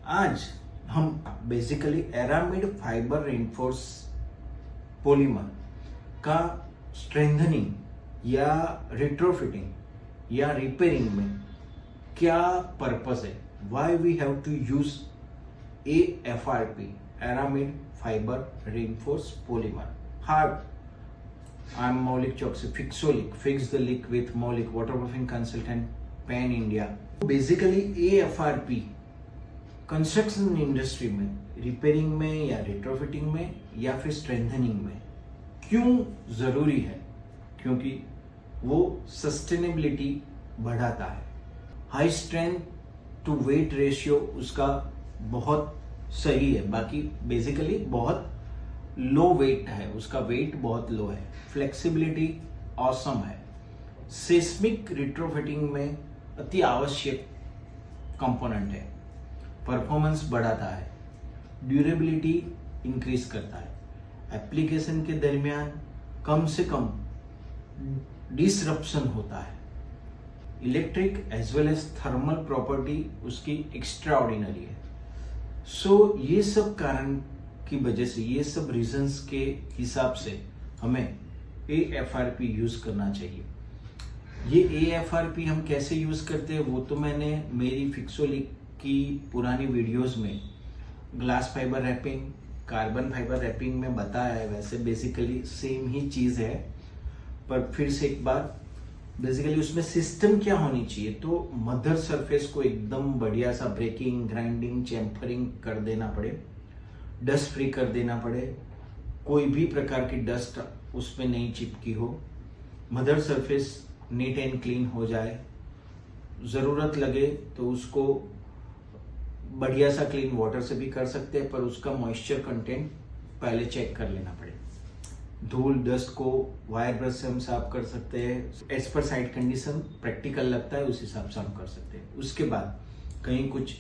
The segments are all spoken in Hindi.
आज हम basically aramid fibre reinforce polymer का स्ट्रेंथनिंग या रिट्रोफिटिंग या रिपेयरिंग में क्या पर्पस है, why we have to use AFRP aramid fibre reinforce polymer hard. I am Maulik Choksi, Fixolic, Fix the Leak with Maulik, waterproofing consultant, Pan India. Basically AFRP construction industry में रिपेयरिंग में या रिट्रोफिटिंग में या फिर स्ट्रेंथनिंग में क्यों जरूरी है? क्योंकि वो सस्टेनेबिलिटी बढ़ाता है. High strength to weight ratio उसका बहुत सही है, बाकी बेसिकली बहुत लो वेट है, उसका वेट बहुत लो है. फ्लेक्सिबिलिटी ऑसम है. सेस्मिक रिट्रोफिटिंग में अति आवश्यक कंपोनेंट है. परफॉर्मेंस बढ़ाता है, ड्यूरेबिलिटी इंक्रीज करता है, एप्लीकेशन के दरमियान कम से कम डिसरप्शन होता है. Electric as well as thermal property उसकी एक्स्ट्रा ऑर्डिनरी है. सो ये सब कारण की वजह से, ये सब रीजंस के हिसाब से हमें AFRP यूज करना चाहिए. ये AFRP हम कैसे यूज करते हैं वो तो मैंने मेरी फिक्सोलिक की पुरानी वीडियोस में glass fibre wrapping, carbon fibre wrapping में बताया है. वैसे बेसिकली सेम ही चीज है, पर फिर से एक बार बेसिकली उसमें सिस्टम क्या होनी चाहिए, तो मदर सरफेस को एकदम बढ़िया सा ब्रेकिंग, ग्राइंडिंग, चैम्फरिंग कर देना पड़े, डस्ट फ्री कर देना पड़े, कोई भी प्रकार की डस्ट उसमें नहीं चिपकी हो, mother surface neat and clean हो जाए. जरूरत लगे तो उसको बढ़िया सा क्लीन वाटर से भी कर सकते हैं, पर उसका मॉइस्चर कंटेंट पहले चेक कर लेना पड़े. धूल डस्ट को वायर ब्रश से हम साफ कर सकते हैं. As per site condition practical लगता है उस हिसाब से हम कर सकते हैं. उसके बाद कहीं कुछ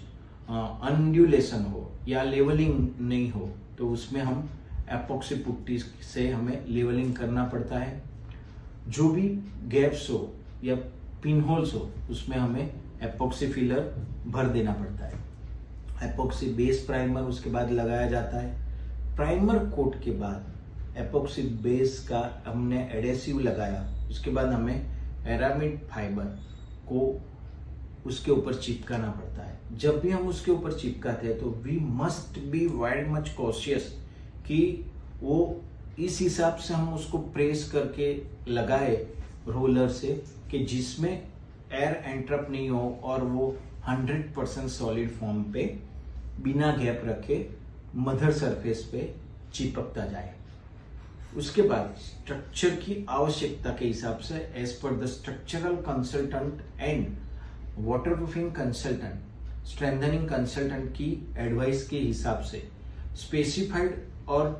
अनड्यूलेशन हो या लेवलिंग नहीं हो तो उसमें हम एपॉक्सी पुट्टी से हमें लेवलिंग करना पड़ता है. जो भी गैप्स हो या पिन होल्स हो उसमें हमें एपॉक्सी फिलर भर देना पड़ता है. एपॉक्सी बेस प्राइमर उसके बाद लगाया जाता है. प्राइमर कोट के बाद एपॉक्सी बेस का हमने एडेसिव लगाया, उसके बाद हमें एरामिड फाइबर को उसके ऊपर चिपकाना पड़ता है. जब भी हम उसके ऊपर चिपकाते हैं तो we must be very much cautious कि वो इस हिसाब से हम उसको प्रेस करके लगाए रोलर से कि जिसमें एयर एंट्रप नहीं हो और वो 100% सॉलिड फॉर्म पे बिना गैप रखे मदर सरफेस पे चिपकता जाए. उसके बाद स्ट्रक्चर की आवश्यकता के हिसाब से as per the structural consultant and waterproofing consultant, strengthening consultant की एडवाइस के हिसाब से स्पेसिफाइड और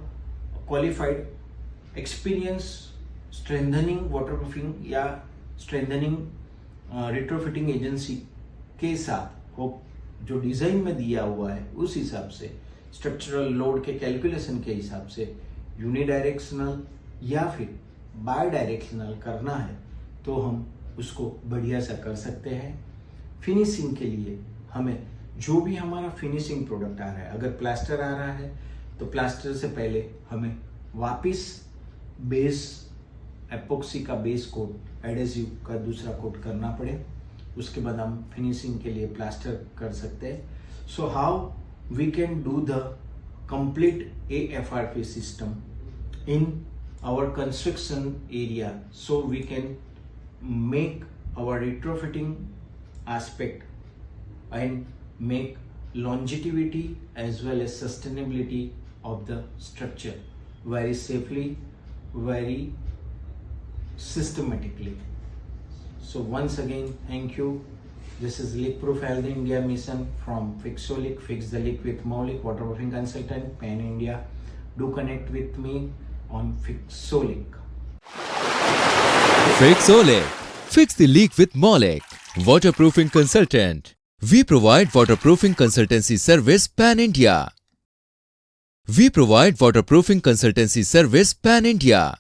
क्वालिफाइड एक्सपीरियंस स्ट्रेंथनिंग वाटरप्रूफिंग या स्ट्रेंथनिंग रिट्रोफिटिंग एजेंसी के साथ हो, जो डिजाइन में दिया हुआ है उस हिसाब से स्ट्रक्चरल लोड के कैलकुलेशन के हिसाब से यूनिडायरेक्शनल या फिर बाय डायरेक्शनल करना है तो हम उसको बढ़िया सा कर सकते हैं. फिनिशिंग के लिए हमें जो भी हमारा फिनिशिंग प्रोडक्ट आ रहा है, अगर प्लास्टर आ रहा है तो प्लास्टर से पहले हमें वापिस बेस एपॉक्सी का बेस कोट, एडेसिव का दूसरा कोट करना पड़े, उसके बाद हम फिनिशिंग के लिए प्लास्टर कर सकते हैं. So how we can do the complete AFRP system in our construction area, so we can make our retrofitting aspect and make longevity as well as sustainability of the structure very safely, very systematically. So once again, thank you. This is Leak Proof Health India Mission from Fixolic, Fix the Leak with Maulik, waterproofing consultant, Pan India. Do connect with me on Fixolic. Fixolic, Fix the Leak with Maulik, waterproofing consultant. We provide waterproofing consultancy service Pan India. We provide waterproofing consultancy service Pan India.